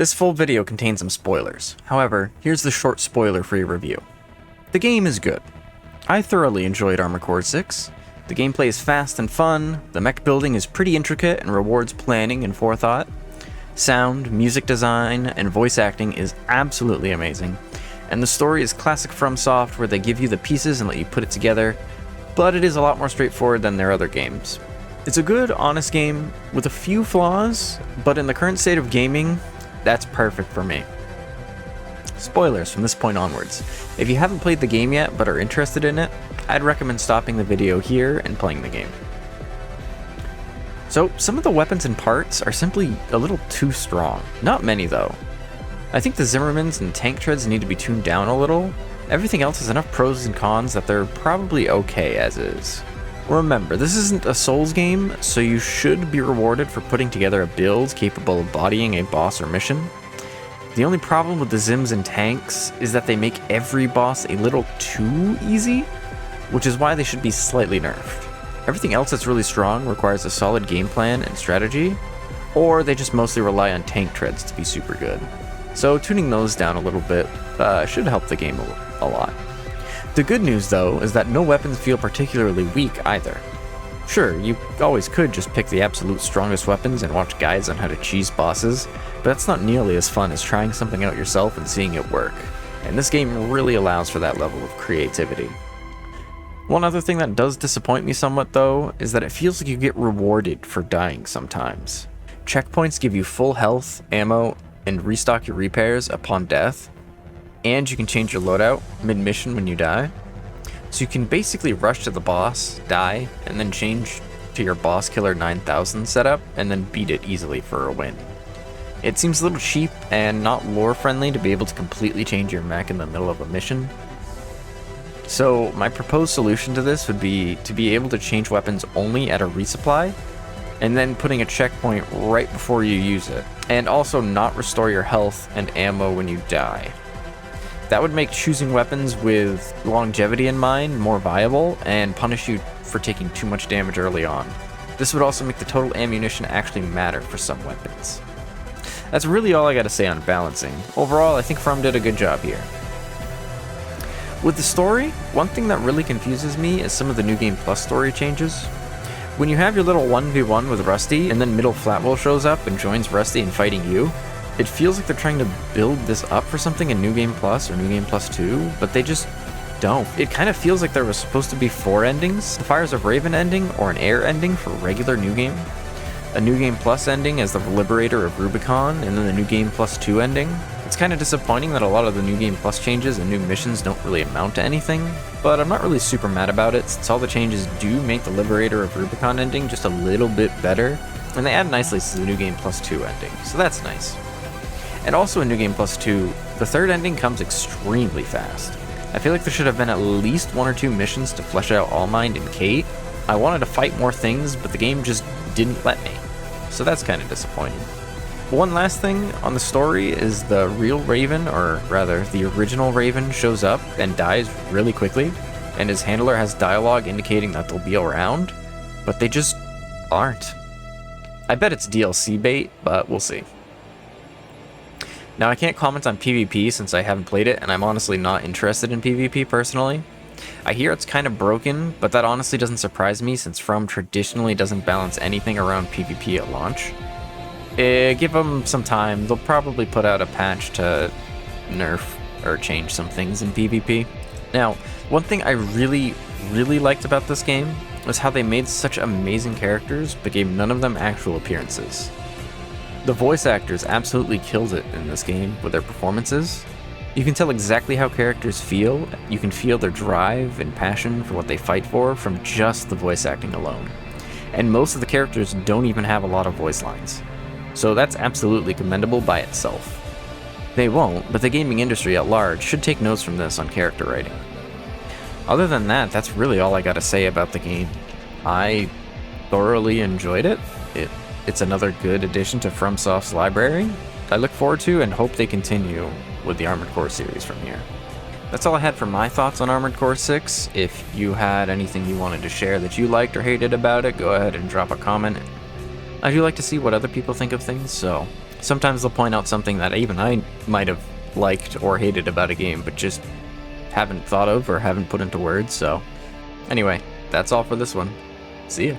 This full video contains some spoilers. However, here's the short spoiler-free review. The game is good. I thoroughly enjoyed Armored Core 6. The gameplay is fast and fun, the mech building is pretty intricate and rewards planning and forethought. Sound, music design, and voice acting is absolutely amazing. And the story is classic FromSoft, where they give you the pieces and let you put it together, but it is a lot more straightforward than their other games. It's a good, honest game with a few flaws, but in the current state of gaming, that's perfect for me. Spoilers from this point onwards. If you haven't played the game yet but are interested in it, I'd recommend stopping the video here and playing the game. So, some of the weapons and parts are simply a little too strong. Not many though. I think the Zimmermans and tank treads need to be tuned down a little. Everything else has enough pros and cons that they're probably okay as is. Remember, this isn't a Souls game, so you should be rewarded for putting together a build capable of bodying a boss or mission. The only problem with the Zims and tanks is that they make every boss a little too easy, which is why they should be slightly nerfed. Everything else that's really strong requires a solid game plan and strategy, or they just mostly rely on tank treads to be super good. So tuning those down a little bit should help the game a lot. The good news though is that no weapons feel particularly weak either. Sure, you always could just pick the absolute strongest weapons and watch guides on how to cheese bosses, but that's not nearly as fun as trying something out yourself and seeing it work. And this game really allows for that level of creativity. One other thing that does disappoint me somewhat though, is that it feels like you get rewarded for dying sometimes. Checkpoints give you full health, ammo, and restock your repairs upon death, and you can change your loadout mid-mission when you die. So you can basically rush to the boss, die, and then change to your Boss Killer 9000 setup, and then beat it easily for a win. It seems a little cheap and not lore-friendly to be able to completely change your mech in the middle of a mission. So my proposed solution to this would be to be able to change weapons only at a resupply, and then putting a checkpoint right before you use it, and also not restore your health and ammo when you die. That would make choosing weapons with longevity in mind more viable, and punish you for taking too much damage early on. This would also make the total ammunition actually matter for some weapons. That's really all I gotta say on balancing. Overall, I think From did a good job here. With the story, one thing that really confuses me is some of the New Game Plus story changes. When you have your little 1v1 with Rusty, and then Middle Flatwell shows up and joins Rusty in fighting you, it feels like they're trying to build this up for something in New Game Plus or New Game Plus 2, but they just don't. It kind of feels like there was supposed to be 4 endings: the Fires of Raven ending, or an Air ending for regular New Game, a New Game Plus ending as the Liberator of Rubicon, and then the New Game Plus 2 ending. It's kind of disappointing that a lot of the New Game Plus changes and new missions don't really amount to anything, but I'm not really super mad about it, since all the changes do make the Liberator of Rubicon ending just a little bit better, and they add nicely to the New Game Plus 2 ending, so that's nice. And also in New Game Plus 2, the third ending comes extremely fast. I feel like there should have been at least 1 or 2 missions to flesh out Allmind and Kate. I wanted to fight more things, but the game just didn't let me, so that's kind of disappointing. One last thing on the story is the real Raven, or rather the original Raven, shows up and dies really quickly, and his handler has dialogue indicating that they'll be around, but they just aren't. I bet it's DLC bait, but we'll see. Now, I can't comment on PvP since I haven't played it, and I'm honestly not interested in PvP personally. I hear it's kind of broken, but that honestly doesn't surprise me since From traditionally doesn't balance anything around PvP at launch. Give them some time, they'll probably put out a patch to nerf or change some things in PvP. Now, one thing I really liked about this game was how they made such amazing characters but gave none of them actual appearances. The voice actors absolutely killed it in this game with their performances. You can tell exactly how characters feel, you can feel their drive and passion for what they fight for from just the voice acting alone. And most of the characters don't even have a lot of voice lines. So that's absolutely commendable by itself. They won't, but the gaming industry at large should take notes from this on character writing. Other than that, that's really all I gotta say about the game. I thoroughly enjoyed it. It's another good addition to FromSoft's library. I look forward to and hope they continue with the Armored Core series from here. That's all I had for my thoughts on Armored Core 6. If you had anything you wanted to share that you liked or hated about it, go ahead and drop a comment. I do like to see what other people think of things, so Sometimes they'll point out something that even I might have liked or hated about a game, but just haven't thought of or haven't put into words, so... Anyway, that's all for this one. See ya.